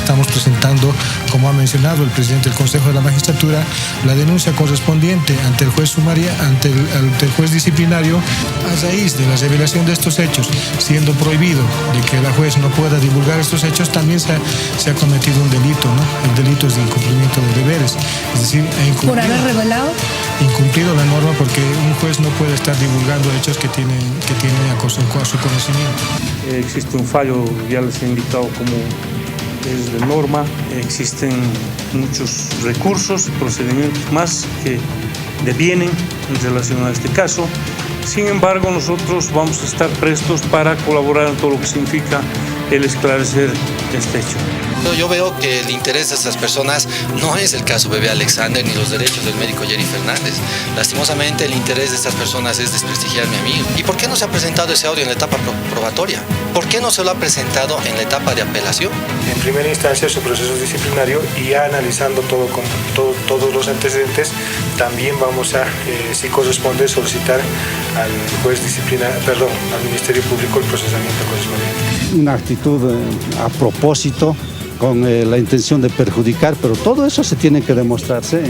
estamos presentando, como ha mencionado el presidente del Consejo de la Magistratura, la denuncia correspondiente ante el juez sumaria, ante el juez disciplinario, a raíz de la revelación de estos hechos, siendo prohibido de que la juez no pueda divulgar estos hechos, también se ha cometido un delito, ¿no? El delito es de incumplimiento de deberes, es decir, ¿por haber revelado? Incumplido la norma, porque un juez no puede estar divulgando hechos que tiene a su conocimiento. Existe un fallo, ya les he indicado como es de norma, existen muchos recursos y procedimientos más que devienen en relación a este caso. Sin embargo, nosotros vamos a estar prestos para colaborar en todo lo que significa el esclarecer este hecho. Yo veo que el interés de estas personas no es el caso Bebé Alexander ni los derechos del médico Jerry Fernández. Lastimosamente, el interés de estas personas es desprestigiar a mi amigo. ¿Y por qué no se ha presentado ese audio en la etapa probatoria? ¿Por qué no se lo ha presentado en la etapa de apelación? En primera instancia, su proceso disciplinario, y ya analizando todos los antecedentes, también vamos a, si corresponde, solicitar al juez al Ministerio Público el procesamiento correspondiente. Una actitud a propósito, con la intención de perjudicar, pero todo eso se tiene que demostrarse.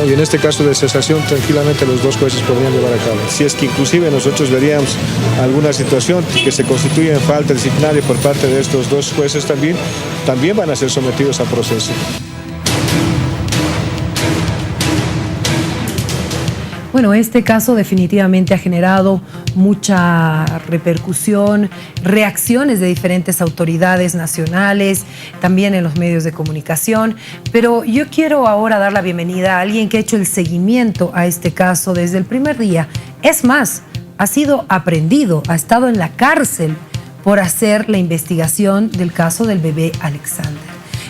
Y en este caso de cesación, tranquilamente los dos jueces podrían llevar a cabo. Si es que inclusive nosotros veríamos alguna situación que se constituya en falta disciplinaria por parte de estos dos jueces, también van a ser sometidos a proceso. Bueno, este caso definitivamente ha generado mucha repercusión, reacciones de diferentes autoridades nacionales, también en los medios de comunicación, pero yo quiero ahora dar la bienvenida a alguien que ha hecho el seguimiento a este caso desde el primer día. Es más, ha sido aprehendido, ha estado en la cárcel por hacer la investigación del caso del bebé Alexander.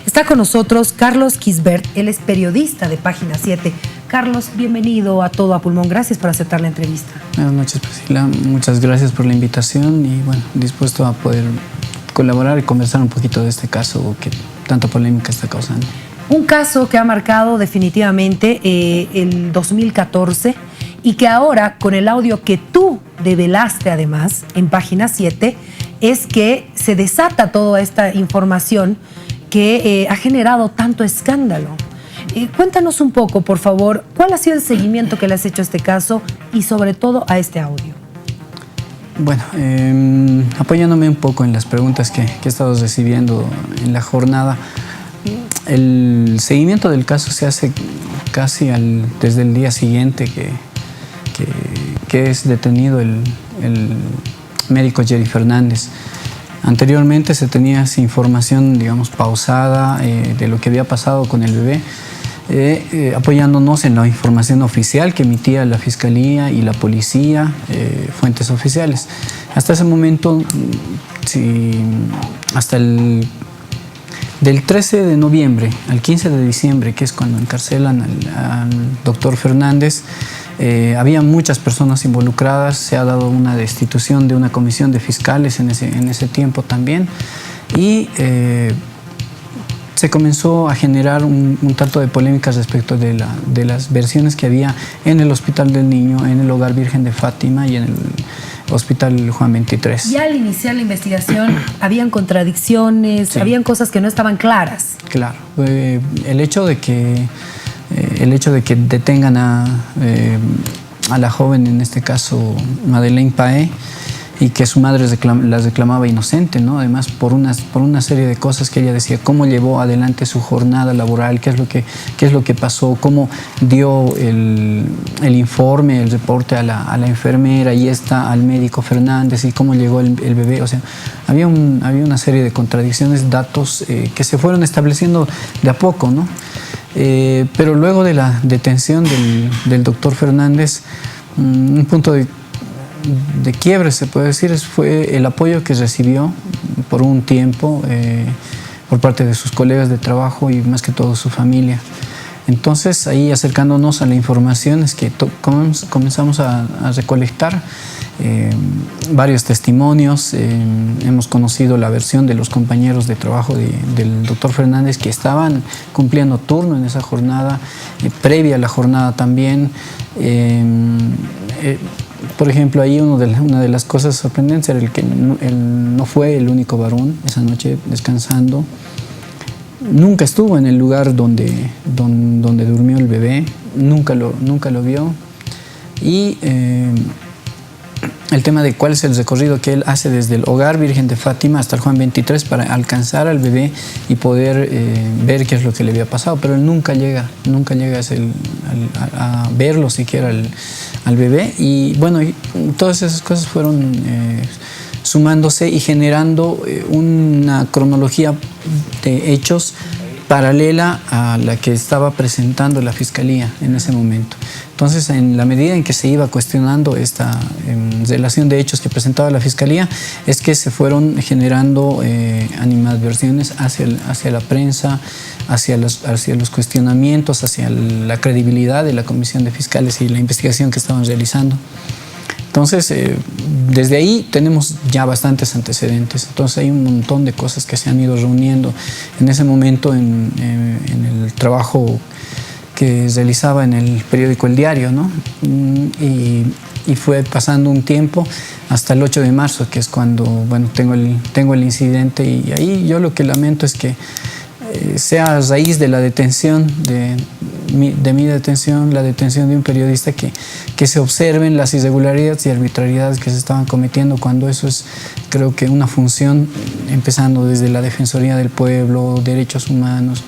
Está con nosotros Carlos Quisbert, él es periodista de Página 7. Carlos, bienvenido a Todo a Pulmón. Gracias por aceptar la entrevista. Buenas noches, Priscila. Muchas gracias por la invitación y bueno, dispuesto a poder colaborar y conversar un poquito de este caso que tanta polémica está causando. Un caso que ha marcado definitivamente el 2014 y que ahora, con el audio que tú develaste además en Página 7, es que se desata toda esta información que ha generado tanto escándalo. Cuéntanos un poco, por favor, ¿cuál ha sido el seguimiento que le has hecho a este caso y sobre todo a este audio? Bueno, apoyándome un poco en las preguntas que he estado recibiendo en la jornada, el seguimiento del caso se hace casi desde el día siguiente que es detenido el médico Jerry Fernández. Anteriormente se tenía esa información, digamos, pausada de lo que había pasado con el bebé, apoyándonos en la información oficial que emitía la Fiscalía y la Policía, fuentes oficiales. Hasta ese momento, del 13 de noviembre al 15 de diciembre, que es cuando encarcelan al doctor Fernández, había muchas personas involucradas, se ha dado una destitución de una comisión de fiscales en ese tiempo también, y se comenzó a generar un tanto de polémicas respecto de las versiones que había en el Hospital del Niño, en el Hogar Virgen de Fátima y en el Hospital Juan 23. Ya al iniciar la investigación, ¿habían contradicciones? Sí. ¿Habían cosas que no estaban claras? Claro. El hecho de que detengan a la joven, en este caso Madeleine Pae, y que su madre las reclamaba inocente, ¿no? Además, por una serie de cosas que ella decía, cómo llevó adelante su jornada laboral, qué es lo que pasó, cómo dio el informe, el reporte a la enfermera y al médico Fernández, y cómo llegó el bebé. O sea, había una serie de contradicciones, datos que se fueron estableciendo de a poco, ¿no? Pero luego de la detención del doctor Fernández, un punto de quiebre, se puede decir, fue el apoyo que recibió por un tiempo por parte de sus colegas de trabajo y más que todo su familia. Entonces, ahí acercándonos a la información es que comenzamos a recolectar varios testimonios. Hemos conocido la versión de los compañeros de trabajo del doctor Fernández que estaban cumpliendo turno en esa jornada, previa a la jornada también. Por ejemplo, ahí una de las cosas sorprendentes era el que él no fue el único varón esa noche descansando. nunca estuvo en el lugar donde durmió el bebé, nunca lo vio. Y el tema de cuál es el recorrido que él hace desde el Hogar Virgen de Fátima hasta el Juan 23 para alcanzar al bebé y poder ver qué es lo que le había pasado, pero él nunca llega a verlo siquiera al bebé. Y bueno, todas esas cosas fueron sumándose y generando una cronología de hechos paralela a la que estaba presentando la Fiscalía en ese momento. Entonces, en la medida en que se iba cuestionando esta relación de hechos que presentaba la Fiscalía, es que se fueron generando animadversiones hacia la prensa, hacia los cuestionamientos, hacia la credibilidad de la Comisión de Fiscales y la investigación que estaban realizando. Entonces, desde ahí tenemos ya bastantes antecedentes. Entonces, hay un montón de cosas que se han ido reuniendo en ese momento en el trabajo que realizaba en el periódico El Diario, ¿no? Y fue pasando un tiempo hasta el 8 de marzo, que es cuando, bueno, tengo el incidente. Y ahí yo lo que lamento es que sea a raíz de la detención, de mi detención, la detención de un periodista, que se observen las irregularidades y arbitrariedades que se estaban cometiendo, cuando eso es, creo que, una función, empezando desde la Defensoría del Pueblo, derechos humanos,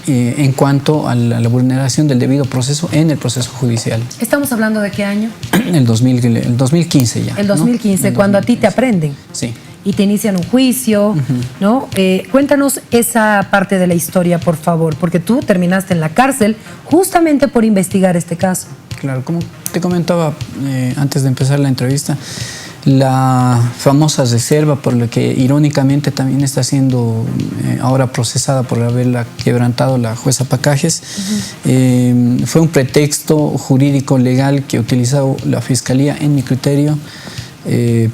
en cuanto a la vulneración del debido proceso en el proceso judicial. ¿Estamos hablando de qué año? El 2015 ya. El 2015, ¿no? Cuando a ti te aprenden. Sí. Y te inician un juicio, ¿no? Cuéntanos esa parte de la historia, por favor, porque tú terminaste en la cárcel justamente por investigar este caso. Claro, como te comentaba antes de empezar la entrevista, la famosa reserva, por la que irónicamente también está siendo ahora procesada por haberla quebrantado la jueza Pacajes, fue un pretexto jurídico legal que utilizó la Fiscalía, en mi criterio,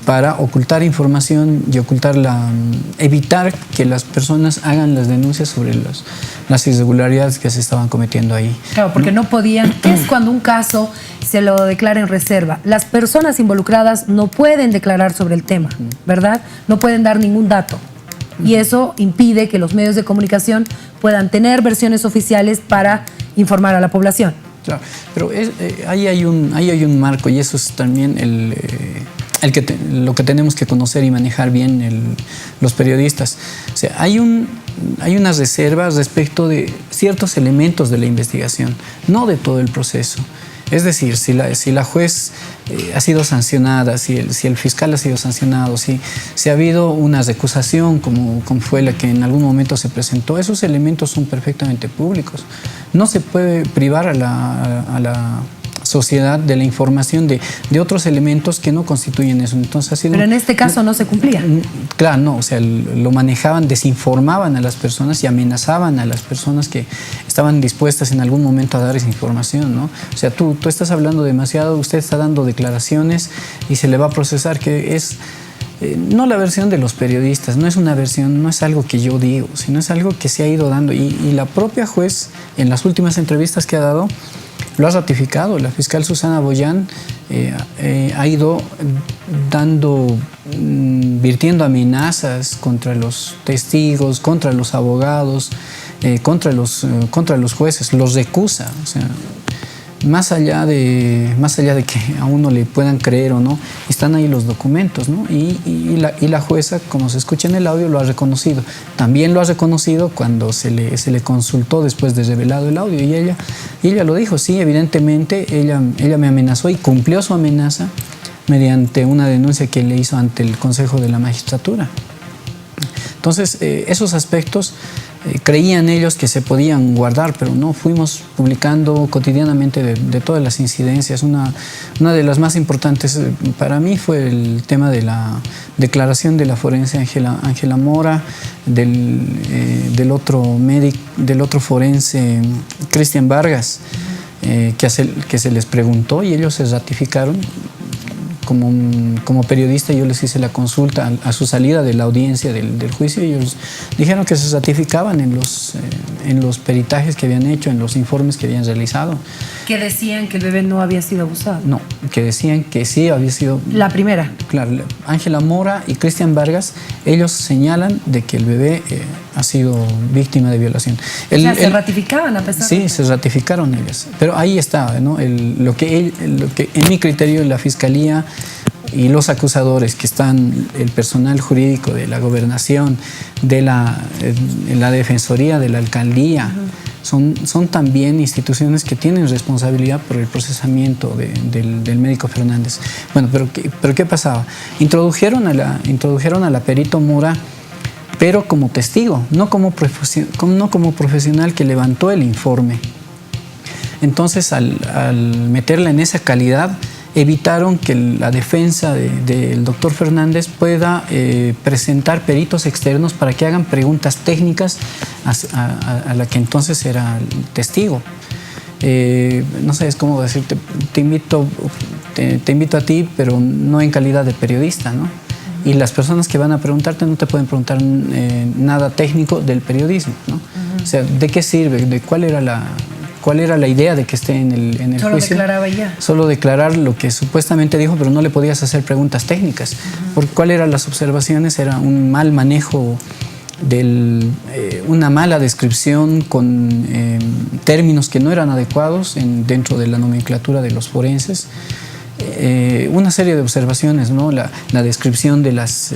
para ocultar información y evitar que las personas hagan las denuncias sobre las irregularidades que se estaban cometiendo ahí. Claro, porque no podían. ¿Qué es cuando un caso se lo declara en reserva? Las personas involucradas no pueden declarar sobre el tema, ¿verdad? No pueden dar ningún dato. Y eso impide que los medios de comunicación puedan tener versiones oficiales para informar a la población. Claro, pero ahí hay un marco, y eso es también lo que tenemos que conocer y manejar bien los periodistas. O sea, hay unas reservas respecto de ciertos elementos de la investigación, no de todo el proceso. Es decir, si la juez ha sido sancionada, si el fiscal ha sido sancionado, si ha habido una recusación como fue la que en algún momento se presentó, esos elementos son perfectamente públicos. No se puede privar a la sociedad de la información de otros elementos que no constituyen eso. Entonces, pero en este caso no se cumplía. Claro, no, o sea, lo manejaban, desinformaban a las personas y amenazaban a las personas que estaban dispuestas en algún momento a dar esa información, ¿no? O sea, tú estás hablando demasiado, usted está dando declaraciones y se le va a procesar, que es no la versión de los periodistas, no es una versión, no es algo que yo digo, sino es algo que se ha ido dando. Y la propia juez, en las últimas entrevistas que ha dado, lo ha ratificado. La fiscal Susana Boyán ha ido virtiendo amenazas contra los testigos, contra los abogados, contra los jueces, los recusa. O sea, más allá de que a uno le puedan creer o no, están ahí los documentos, ¿no? Y la jueza, como se escucha en el audio, lo ha reconocido. También lo ha reconocido cuando se le consultó después de revelado el audio, y ella lo dijo. Sí, evidentemente ella me amenazó y cumplió su amenaza mediante una denuncia que le hizo ante el Consejo de la Magistratura. Entonces, esos aspectos creían ellos que se podían guardar, pero no. Fuimos publicando cotidianamente de todas las incidencias. Una de las más importantes para mí fue el tema de la declaración de la forense Ángela Mora, del otro forense Cristian Vargas, que se les preguntó y ellos se ratificaron. Como periodista, yo les hice la consulta a su salida de la audiencia del juicio, y ellos dijeron que se ratificaban en los peritajes que habían hecho, en los informes que habían realizado. ¿Que decían que el bebé no había sido abusado? No, que decían que sí había sido... La primera. Claro, Ángela Mora y Cristian Vargas, ellos señalan de que el bebé ha sido víctima de violación. ¿Se ratificaban a pesar de Sí, se ratificaron ellas. Pero ahí está, ¿no? Lo que en mi criterio la Fiscalía y los acusadores que están, el personal jurídico de la gobernación, de la Defensoría, de la Alcaldía, son también instituciones que tienen responsabilidad por el procesamiento del médico Fernández. Bueno, pero ¿qué pasaba? Introdujeron a la perito Mora, pero como testigo, no como profesional que levantó el informe. Entonces, al meterla en esa calidad, evitaron que la defensa del doctor Fernández pueda presentar peritos externos para que hagan preguntas técnicas a la que entonces era el testigo. No sé, es como decirte, te invito a ti, pero no en calidad de periodista, ¿no? Y las personas que van a preguntarte no te pueden preguntar nada técnico del periodismo, ¿no? O sea, ¿de qué sirve? ¿De cuál era la idea de que esté en el juicio? Solo declaraba ya. Solo declarar lo que supuestamente dijo, pero no le podías hacer preguntas técnicas. Porque ¿cuáles eran las observaciones? Era un mal manejo, una mala descripción con términos que no eran adecuados dentro de la nomenclatura de los forenses. Una serie de observaciones, ¿no? La descripción de las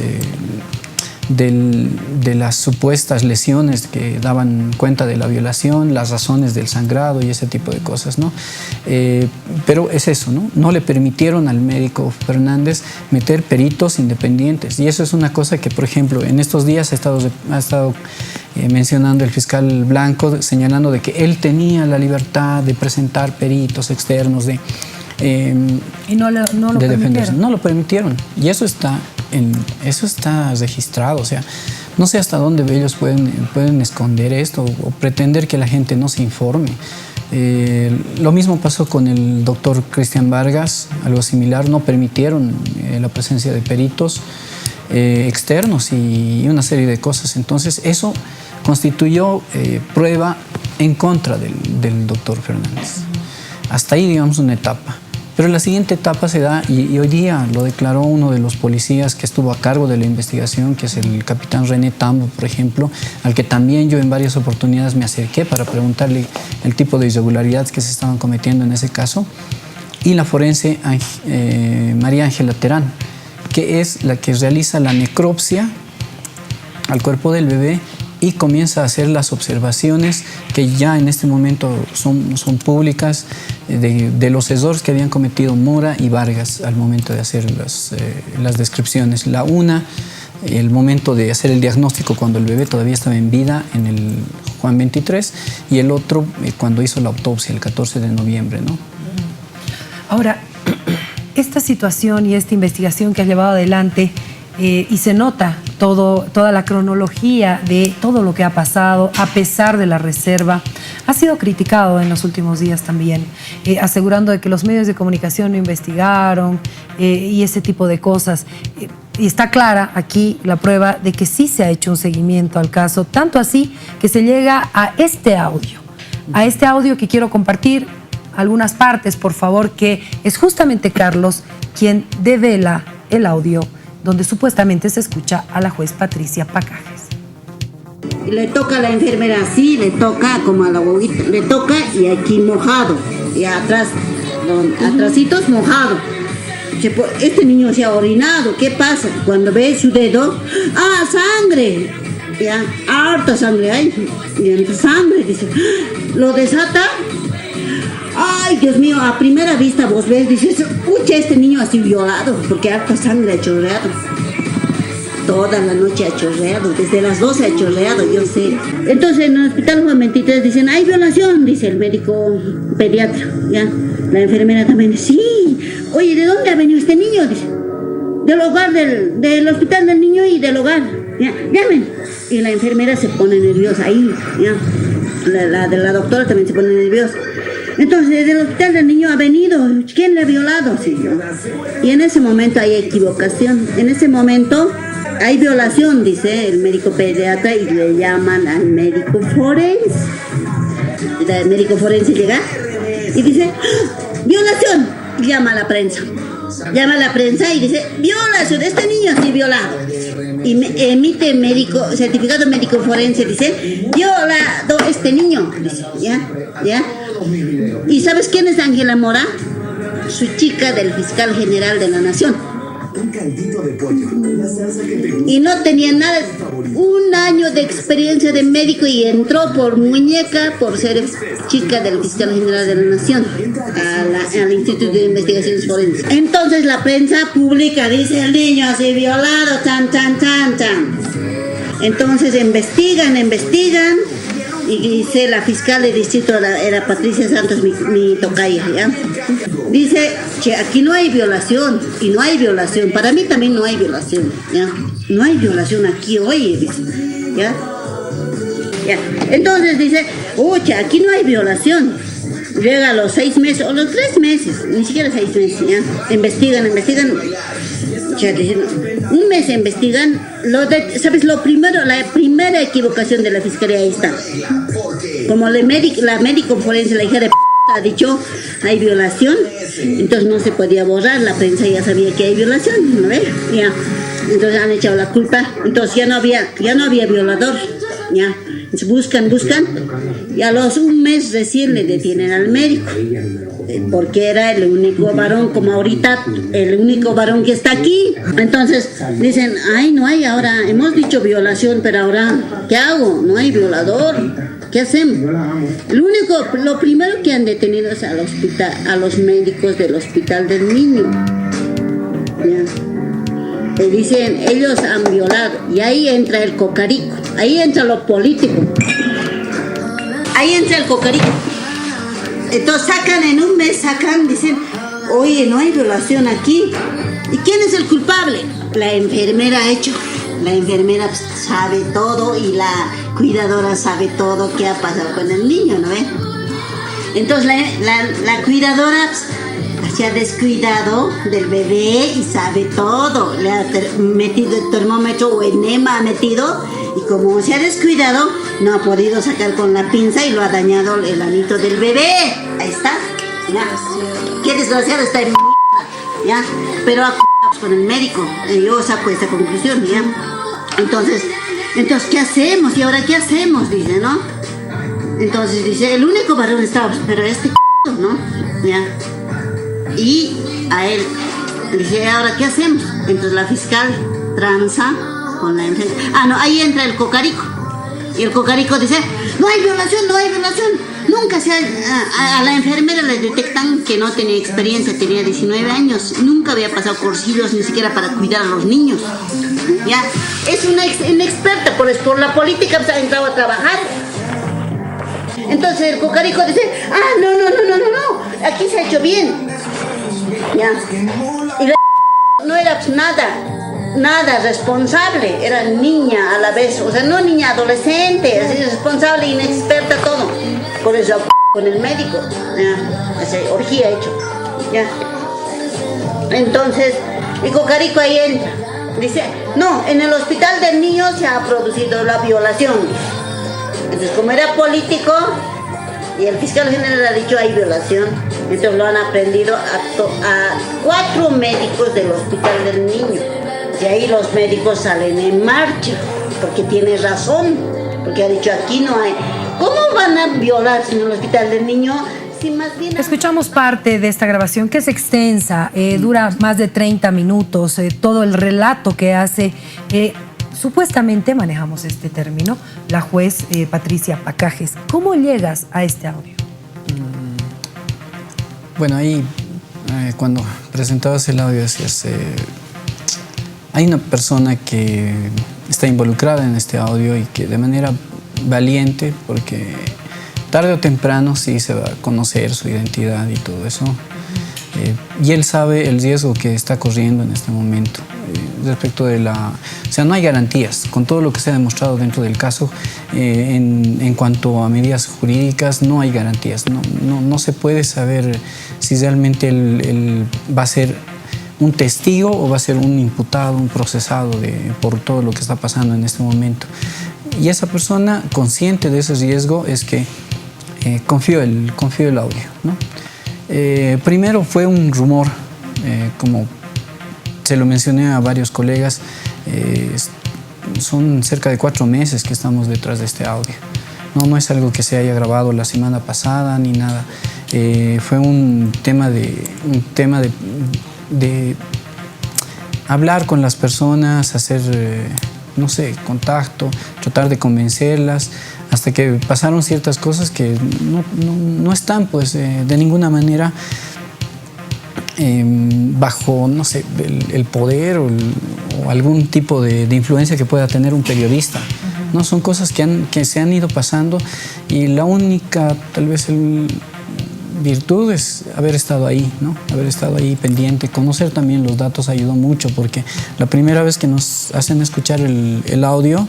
supuestas lesiones que daban cuenta de la violación, las razones del sangrado y ese tipo de cosas, ¿no? Pero es eso, ¿no? No le permitieron al médico Fernández meter peritos independientes, y eso es una cosa que, por ejemplo, en estos días ha estado mencionando el fiscal Blanco, señalando de que él tenía la libertad de presentar peritos externos y no lo permitieron. No lo permitieron, y eso está registrado. O sea, no sé hasta dónde ellos pueden esconder esto o pretender que la gente no se informe. Lo mismo pasó con el doctor Cristian Vargas, algo similar. No permitieron la presencia de peritos externos y una serie de cosas. Entonces eso constituyó prueba en contra del doctor Fernández. Hasta ahí, digamos, una etapa. Pero la siguiente etapa se da, y hoy día lo declaró uno de los policías que estuvo a cargo de la investigación, que es el capitán René Tambo, por ejemplo, al que también yo en varias oportunidades me acerqué para preguntarle el tipo de irregularidades que se estaban cometiendo en ese caso, y la forense María Ángela Terán, que es la que realiza la necropsia al cuerpo del bebé y comienza a hacer las observaciones que ya en este momento son públicas de los errores que habían cometido Mora y Vargas al momento de hacer las descripciones. La una, el momento de hacer el diagnóstico cuando el bebé todavía estaba en vida en el Juan 23, y el otro cuando hizo la autopsia el 14 de noviembre, ¿no? Ahora, esta situación y esta investigación que has llevado adelante, y se nota toda la cronología de todo lo que ha pasado a pesar de la reserva, ha sido criticado en los últimos días también, asegurando de que los medios de comunicación no investigaron y ese tipo de cosas. Y está clara aquí la prueba de que sí se ha hecho un seguimiento al caso, tanto así que se llega a este audio que quiero compartir algunas partes, por favor, que es justamente Carlos quien devela el audio donde supuestamente se escucha a la juez Patricia Pacajes. Le toca a la enfermera así, le toca como a la bobita, le toca y aquí mojado, y atrás, atrasitos mojado. Este niño se ha orinado, ¿qué pasa? Cuando ve su dedo, ¡ah, sangre! Ya, harta sangre hay, y sangre, dice, lo desata. Ay, Dios mío, a primera vista vos ves, dices, pucha, este niño ha sido violado, porque harta sangre ha chorreado. Toda la noche ha chorreado, desde las 12 ha chorreado, yo sé. Entonces en el hospital Juan 23 dicen, hay violación, dice el médico pediatra, ¿ya? La enfermera también dice, sí, oye, ¿de dónde ha venido este niño? Dice, del hogar, del hospital del niño y del hogar, ¿ya? Llamen. Y la enfermera se pone nerviosa ahí, ¿ya? La doctora también se pone nerviosa. Entonces, desde el hospital del niño ha venido, ¿quién le ha violado? Sí, yo. Y en ese momento hay equivocación, en ese momento hay violación, dice el médico pediatra, y le llaman al médico forense. El médico forense llega y dice, violación, llama a la prensa y dice, violación, este niño sí violado. y me emite certificado médico forense, dice, yo este niño, dice, ¿ya? ¿Y sabes quién es Ángela Mora? Su chica del fiscal general de la Nación. Y no tenía nada, 1 año de experiencia de médico y entró por muñeca por ser chica del fiscal general de la Nación al Instituto de Investigaciones Forenses. Entonces la prensa pública dice, el niño ha sido violado, tan. Entonces investigan y dice la fiscal de distrito era Patricia Santos, mi tocaya, ¿ya? Dice que aquí no hay violación, y no hay violación. Para mí también no hay violación, ¿ya? No hay violación aquí hoy, dice, ¿ya? Entonces dice, aquí no hay violación. Llega a los 6 meses, o los 3 meses, ni siquiera 6 meses, ¿ya? Investigan. Un mes investigan, ¿sabes? La primera equivocación de la fiscalía ahí está. Como la médico forense, la hija de ha dicho hay violación, entonces no se podía borrar, la prensa ya sabía que hay violación, ¿no ves? Ya. Entonces han echado la culpa, entonces ya no había violador, ya. Entonces buscan, y a los 1 mes recién le detienen al médico, porque era el único varón, como ahorita, el único varón que está aquí. Entonces dicen, no hay, ahora hemos dicho violación, pero ahora, ¿qué hago? No hay violador, ¿qué hacemos? Lo primero que han detenido es a los médicos del hospital del niño. ¿Ya? Dicen, ellos han violado, y ahí entra el cocarico, ahí entra lo político, ahí entra el cocarico. Entonces en 1 mes dicen, oye, no hay violación aquí. ¿Y quién es el culpable? La enfermera ha hecho. La enfermera sabe todo y la cuidadora sabe todo qué ha pasado con el niño, ¿no ve? Entonces la cuidadora se ha descuidado del bebé y sabe todo. Le ha metido el termómetro o enema ha metido, y como se ha descuidado, no ha podido sacar con la pinza y lo ha dañado el anito del bebé. Ahí está, ¿ya? Qué desgraciado está en mierda, ¿ya? Pero con el médico, yo saco esta conclusión, ¿ya? Entonces, ¿qué hacemos? ¿Y ahora qué hacemos? Dice, ¿no? Entonces dice, el único varón estaba, pero ¿no? ¿Ya? Y a él dice, ¿ahora qué hacemos? Entonces la fiscal tranza con la enfermera. Ahí entra el cocarico. Y el cocarico dice, no hay violación. Nunca a la enfermera le detectan que no tenía experiencia, tenía 19 años, nunca había pasado cursillos ni siquiera para cuidar a los niños. Ya, es una inexperta, por la política ha entrado a trabajar. Entonces el cocarico dice, no, aquí se ha hecho bien. Ya. Y no era nada responsable, era niña a la vez, o sea, no niña, adolescente, así responsable, inexperta, todo. Por eso con el médico, ya, esa orgía hecho, ya. Entonces, el cocarico ahí entra, dice, no, en el hospital del niño se ha producido la violación. Entonces, como era político y el fiscal general ha dicho hay violación, entonces lo han aprendido a 4 médicos del hospital del niño. Y ahí los médicos salen en marcha, porque tiene razón, porque ha dicho aquí no hay. ¿Cómo van a violar en el hospital del niño? Si más bien... Escuchamos parte de esta grabación que es extensa, dura más de 30 minutos, todo el relato que hace, supuestamente manejamos este término, la juez Patricia Pacajes. ¿Cómo llegas a este audio? Bueno, ahí cuando presentabas el audio decías, hay una persona que está involucrada en este audio y que de manera valiente, porque tarde o temprano sí se va a conocer su identidad y todo eso, y él sabe el riesgo que está corriendo en este momento respecto de o sea, no hay garantías con todo lo que se ha demostrado dentro del caso. En cuanto a medidas jurídicas, no hay garantías, no se puede saber si realmente él va a ser un testigo o va a ser un imputado, un procesado por todo lo que está pasando en este momento. Y esa persona, consciente de ese riesgo, es que confió el audio, ¿no? Primero fue un rumor, como se lo mencioné a varios colegas, son cerca de 4 meses que estamos detrás de este audio. No es algo que se haya grabado la semana pasada ni nada. Fue un tema de hablar con las personas, hacer, no sé, contacto, tratar de convencerlas, hasta que pasaron ciertas cosas que no están, pues, de ninguna manera bajo, no sé, el poder o algún tipo de influencia que pueda tener un periodista. No, son cosas que se han ido pasando, y la única, tal vez, virtud es haber estado ahí, ¿no? Haber estado ahí pendiente. Conocer también los datos ayudó mucho, porque la primera vez que nos hacen escuchar el audio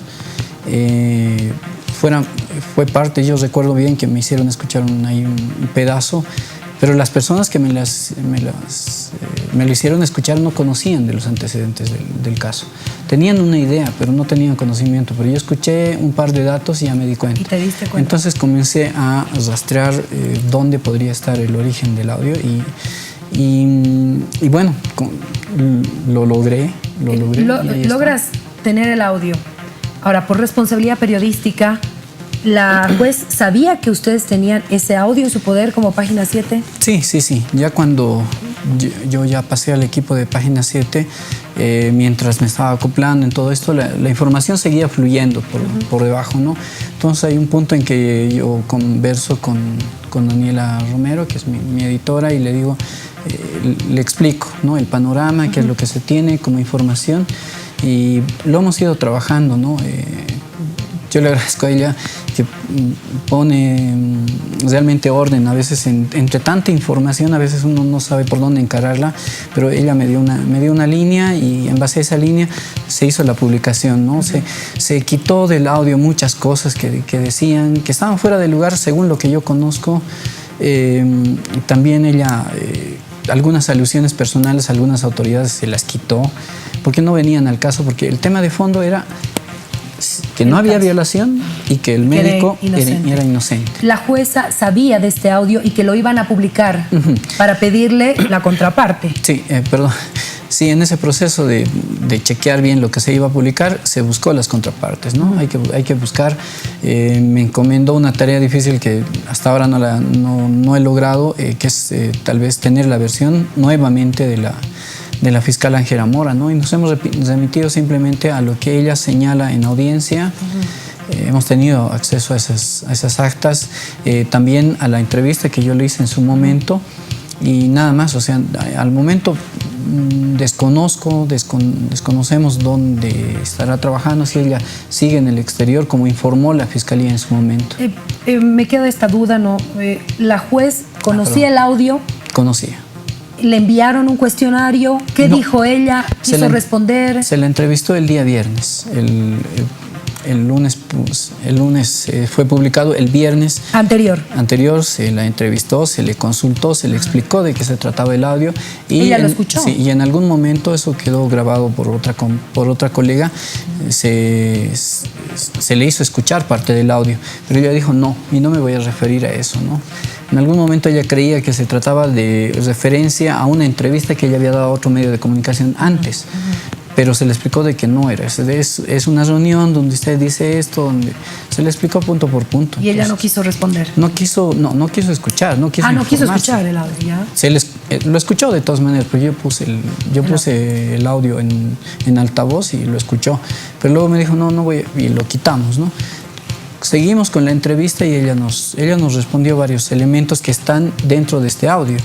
fue parte, yo recuerdo bien que me hicieron escuchar ahí un pedazo, pero las personas que me lo hicieron escuchar no conocían de los antecedentes del caso. Tenían una idea, pero no tenían conocimiento. Pero yo escuché un par de datos y ya me di cuenta. ¿Y te diste cuenta? Entonces comencé a rastrear dónde podría estar el origen del audio y bueno, lo logré. Logras tener el audio. Ahora, por responsabilidad periodística, ¿la juez sabía que ustedes tenían ese audio en su poder como Página 7? Sí. Ya cuando yo ya pasé al equipo de Página 7, mientras me estaba acoplando en todo esto, la información seguía fluyendo por debajo, ¿no? Entonces hay un punto en que yo converso con Daniela Romero, que es mi editora, y le digo, le explico, ¿no?, el panorama, qué es lo que se tiene como información, y lo hemos ido trabajando, ¿no? Yo le agradezco a ella que pone realmente orden. A veces entre tanta información, a veces uno no sabe por dónde encararla, pero ella me dio una línea, y en base a esa línea se hizo la publicación, ¿no? Se quitó del audio muchas cosas que decían que estaban fuera de lugar, según lo que yo conozco. También ella, algunas alusiones personales a algunas autoridades se las quitó, porque no venían al caso, porque el tema de fondo era que no había violación y que el médico era inocente. La jueza sabía de este audio y que lo iban a publicar para pedirle la contraparte. Sí, perdón. Sí, en ese proceso de chequear bien lo que se iba a publicar, se buscó las contrapartes, ¿no? Hay que buscar. Me encomendó una tarea difícil que hasta ahora no he logrado, que es tal vez tener la versión nuevamente de la fiscal Ángela Mora, ¿no? Y nos hemos remitido simplemente a lo que ella señala en audiencia. Hemos tenido acceso a esas actas, también a la entrevista que yo le hice en su momento, y nada más. O sea, al momento desconocemos dónde estará trabajando, si ella sigue en el exterior, como informó la fiscalía en su momento. Me queda esta duda, ¿no? ¿La juez conocía el audio? Conocía. ¿Le enviaron un cuestionario? ¿Qué dijo ella? ¿Quiso responder? Se la entrevistó el día viernes. El lunes fue publicado. El viernes anterior se la entrevistó, se le consultó, se le explicó de qué se trataba el audio. Y ¿ella lo escuchó? Sí, y en algún momento eso quedó grabado por otra colega. Se le hizo escuchar parte del audio, pero ella dijo no, y no me voy a referir a eso, ¿no? En algún momento ella creía que se trataba de referencia a una entrevista que ella había dado a otro medio de comunicación antes. Pero se le explicó de que no era. Es una reunión donde usted dice esto, donde se le explicó punto por punto. ¿Y ella no quiso responder? No quiso escuchar, no quiso informarse. No quiso escuchar el audio, ¿ya? Lo escuchó de todas maneras, pero yo puse el audio en altavoz y lo escuchó. Pero luego me dijo, no voy, y lo quitamos, ¿no? Seguimos con la entrevista y ella nos respondió varios elementos que están dentro de este audio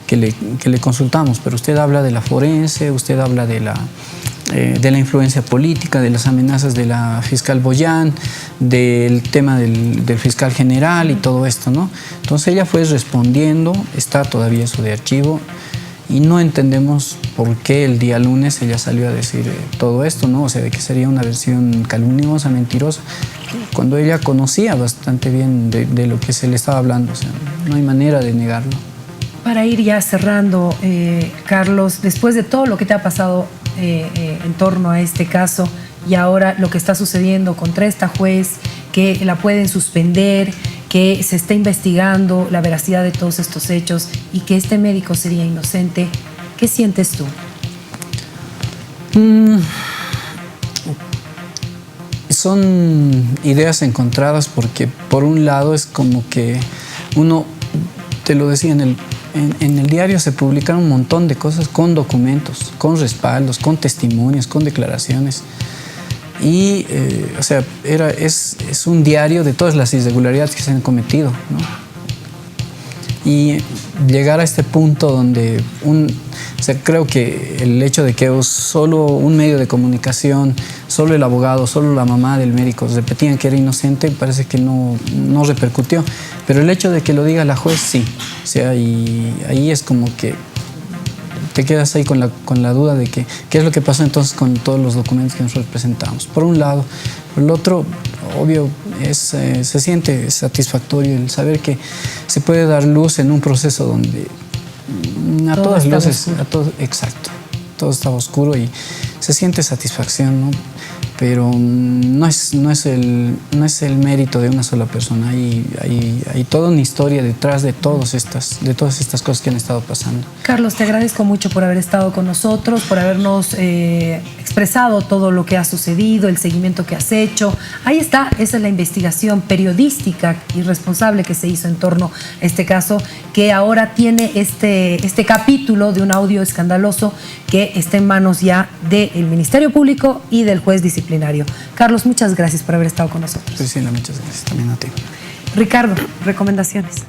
que le consultamos, pero usted habla de la forense, usted habla de la influencia política, de las amenazas de la fiscal Boyán, del tema del fiscal general y todo esto, ¿no? Entonces ella fue respondiendo, está todavía eso de archivo, y no entendemos por qué el día lunes ella salió a decir todo esto, ¿no? O sea, de que sería una versión calumniosa, mentirosa, cuando ella conocía bastante bien de lo que se le estaba hablando. O sea, no hay manera de negarlo. Para ir ya cerrando, Carlos, después de todo lo que te ha pasado en torno a este caso y ahora lo que está sucediendo contra esta juez, que la pueden suspender, que se está investigando la veracidad de todos estos hechos y que este médico sería inocente, ¿qué sientes tú? son ideas encontradas porque por un lado es como que uno, te lo decía, en el diario se publicaron un montón de cosas con documentos, con respaldos, con testimonios, con declaraciones. Y, o sea, es un diario de todas las irregularidades que se han cometido, ¿no? Y llegar a este punto donde o sea, creo que el hecho de que solo un medio de comunicación, solo el abogado, solo la mamá del médico repetían que era inocente, parece que no repercutió. Pero el hecho de que lo diga la juez, sí. O sea, y ahí es como que te quedas ahí con la duda de que qué es lo que pasó entonces con todos los documentos que nosotros presentamos. Por un lado. Por el otro, obvio, se siente satisfactorio el saber que se puede dar luz en un proceso donde a todo todas luces, exacto, todo estaba oscuro y se siente satisfacción, ¿no? Pero no es el mérito de una sola persona, hay toda una historia detrás de todas estas cosas que han estado pasando. Carlos, te agradezco mucho por haber estado con nosotros, por habernos expresado todo lo que ha sucedido, el seguimiento que has hecho. Ahí está, esa es la investigación periodística y responsable que se hizo en torno a este caso, que ahora tiene este capítulo de un audio escandaloso que está en manos ya del Ministerio Público y del juez disciplinario. Carlos, muchas gracias por haber estado con nosotros. Priscila, muchas gracias también a ti. Ricardo, recomendaciones.